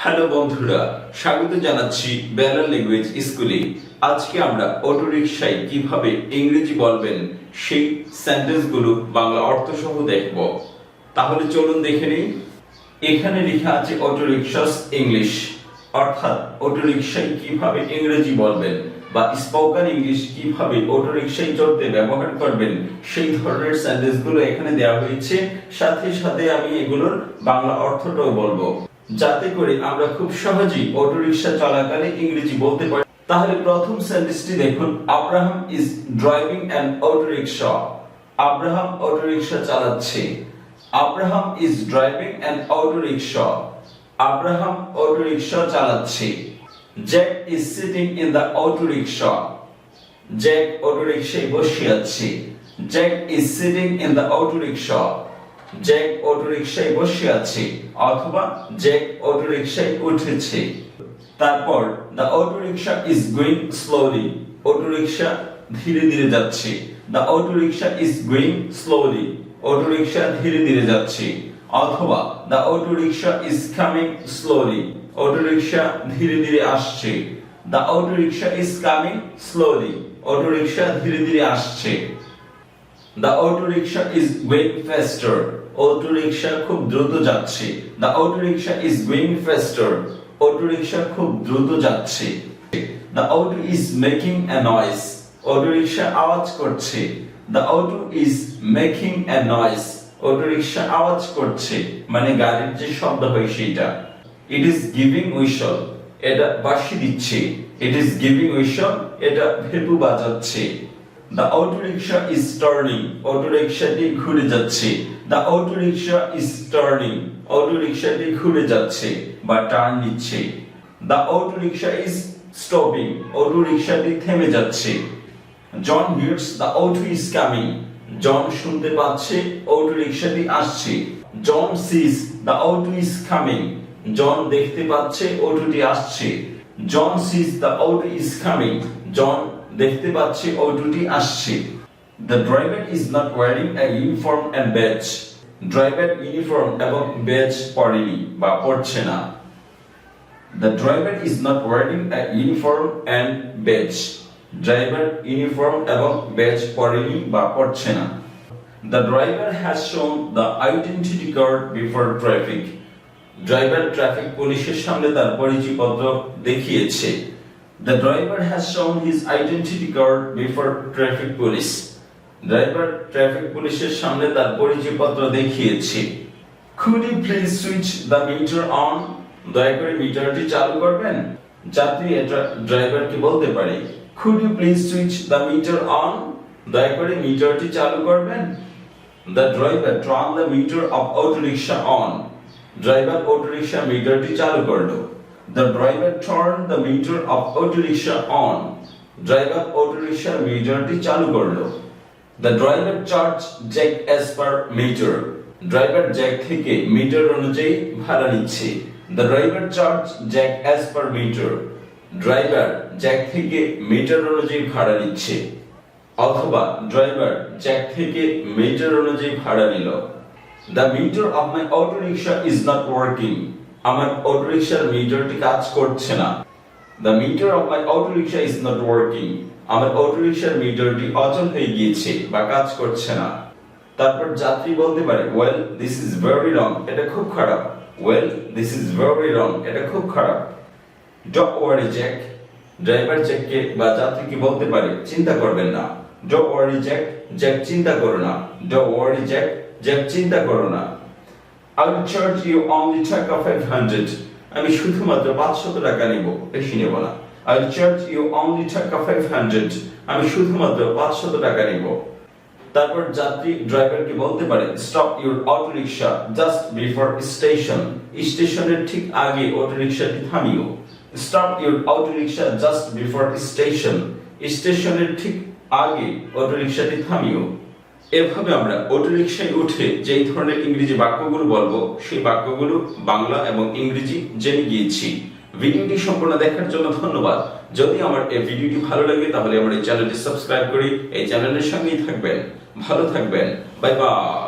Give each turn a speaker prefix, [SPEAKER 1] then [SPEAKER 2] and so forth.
[SPEAKER 1] Hello বন্ধুরা, স্বাগত জানাচ্ছি বেলাল ল্যাঙ্গুয়েজ স্কুলে। আজকে আমরা অটো রিকশায় কিভাবে ইংরেজি বলবেন সেই সেন্টেন্সগুলো বাংলা অর্থ সহ দেখব। তাহলে চলুন দেখে নিই। এখানে লেখা আছে অটো রিকশাস ইংলিশ, অর্থাৎ অটো রিকশায় কিভাবে ইংরেজি বলবেন বা স্পোকেন ইংলিশ কিভাবে অটো রিকশায় চড়তে ব্যবহার করবেন সেই ধরনের সেন্টেন্সগুলো এখানে দেওয়া হয়েছে। সাথে সাথে আমি এগুলোর বাংলা অর্থটাও বলবো, যাতে করে আমরা খুব সহজেই অটো রিকশা চলাকালে ইংরেজি বলতে পারি। তাহলে প্রথম সেন্টেন্সটি দেখুন, Abraham is driving an auto rickshaw. Abraham auto rickshaw চালাচ্ছে। Abraham is driving an auto rickshaw. Abraham auto rickshaw চালাচ্ছে। Jack is sitting in the auto rickshaw. Jack auto রিকশায় বসে আছে। Jack is sitting in the auto rickshaw. Jack auto রিকশায় বসে আছে অথবা Jack auto রিকশায় উঠেছে। তারপর the auto rickshaw is going slowly. Auto rickshaw ধীরে ধীরে যাচ্ছে। The auto rickshaw is going slowly. Auto rickshaw ধীরে ধীরে যাচ্ছে অথবা the auto rickshaw is coming slowly. Auto rickshaw ধীরে ধীরে আসছে। The auto rickshaw is coming slowly. Auto rickshaw ধীরে ধীরে আসছে। The auto rickshaw is going faster. Auto rickshaw খুব দ্রুত যাচ্ছে। The auto rickshaw is going faster. Auto rickshaw খুব দ্রুত যাচ্ছে। The auto is making a noise. Auto rickshaw আওয়াজ করছে। The auto is making a noise. Auto rickshaw আওয়াজ করছে, মানে গাড়ির যে শব্দ হয় সেটা। It is giving whistle. এটা বাঁশি দিচ্ছে। It is giving whistle. এটা ভেপু বাজাচ্ছে। The auto rickshaw is turning. Auto rickshaw-টি ঘুরে যাচ্ছে। The auto rickshaw is turning. Auto rickshaw-টি ঘুরে যাচ্ছে বা টার্ন নিচ্ছে। The auto rickshaw is stopping. Auto rickshaw-টি থেমে যাচ্ছে। John hears the auto is coming. John শুনতে পাচ্ছে auto rickshaw-টি আসছে। John sees the auto is coming. John দেখতে পাচ্ছে অটোটি আসছে। John sees the auto is coming. John দেখতে পাচ্ছে অটোটি আসছে। The driver is not wearing a uniform and badge. Driver uniform এবং ব্যাজ পরেনি বা পরছে না। The driver is not wearing a uniform and badge. Driver uniform এবং ব্যাজ পরেনি বা পরছে না। The driver has shown the identity card before traffic. Driver traffic পুলিশের সামনে তার পরিচয়পত্র দেখিয়েছে। The driver has shown his identity card before traffic police. Driver traffic পুলিশের সামনে তার পরিচয়পত্র দেখিয়েছে। Could you please switch the meter on? দয়া করে মিটারটি চালু করবেন। যাত্রী এটা ড্রাইভারকে বলতে পারে, Could you please switch the meter on? দয়া করে মিটারটি চালু করবেন। The driver turned the meter of auto rickshaw on. Driver auto rickshaw মিটারটি চালু করলো। The driver turned the meter of auto rickshaw on. Driver auto রিকশার মিটারটি চালু করলো। The driver charged Jack as per meter. Driver Jack থেকে meter অনুযায়ী ভাড়া নিচ্ছে। The driver charged Jack as per meter. Driver Jack থেকে মিটার অনুযায়ী ভাড়া নিচ্ছে অথবা ড্রাইভার জ্যাক থেকে মিটার অনুযায়ী ভাড়া নিল। The meter of my auto rickshaw is not working. আমার অটো রিকশার মিটারটি কাজ করছে না। The meter of my auto rickshaw is not working. আমার অটো রিকশার মিটারটি অচল হয়ে গিয়েছে বা কাজ করছে না। তারপর যাত্রী বলতে পারে, Well, this is very wrong. এটা খুব খারাপ। Well, this is very wrong. এটা খুব খারাপ। Don't worry, Jack. ড্রাইভার জ্যাককে বা যাত্রীকে বলতে পারে, চিন্তা করবেন না। Don't worry, Jack. জ্যাক চিন্তা করো না। Don't worry, Jack. জ্যাক চিন্তা করো না। I will charge you only টাকা 500. আমি শুধুমাত্র 500 টাকা নেব, বেশি নেব না। I will charge you only টাকা 500. আমি শুধুমাত্র 500 টাকা নেব। তারপর যাত্রী ড্রাইভারকে বলতে পারে, Stop your auto rickshaw just before station. স্টেশনের ঠিক আগে auto রিকশাটি থামিও। Stop your auto rickshaw just before station. স্টেশনের ঠিক আগে অটো রিকশাটি থামিও। এভাবে আমরা অটো রিকশায় উঠে যেই ধরনের ইংরেজি বাক্যগুলো বলবো সেই বাক্যগুলো বাংলা এবং ইংরেজি জেনে গিয়েছি। ভিডিওটি সম্পূর্ণ দেখার জন্য ধন্যবাদ। যদি আমার এই ভিডিওটি ভালো লাগে তাহলে আমার এই চ্যানেলটি সাবস্ক্রাইব করে এই চ্যানেলের সঙ্গেই থাকবেন। ভালো থাকবেন। Bye bye.